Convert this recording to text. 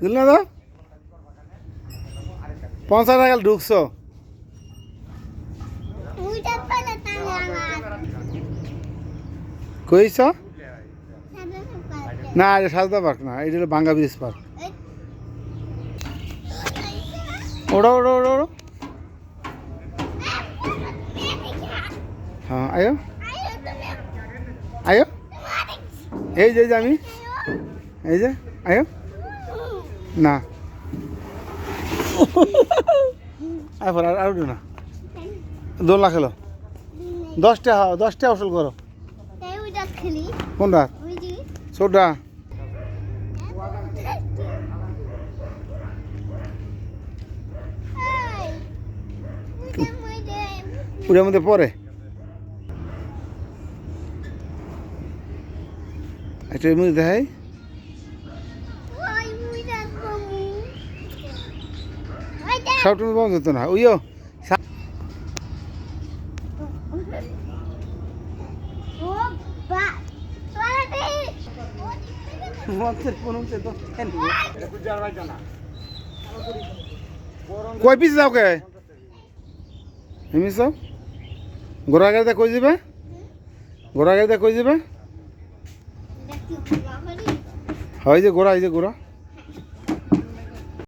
দিল না তো 50 টাকা ঢুকছো কইছ না এটা সাজদা পার্ক না এটা হলো বাঙ্গা ব্রিজ পার্ক ওড়ো ওড়ো ওড়ো ওড়ো হ্যাঁ আয়ো আয়ো এই যে আমি এই যে আয়ো না আর উঠো না দোলনা খেলো 10টা 10টা আসল করো কোনটা ছোটটা ওটার মধ্যে পরে এটার মধ্যে দেখাই সবটা বন্ধ হতো না ওইও কই পিস যাও কে হিমিস ঘোড়া গাড়িতে কই যাবে ঘোড়া গাড়িতে কই যাবে হয় যে ঘোড়া এই যে ঘোড়া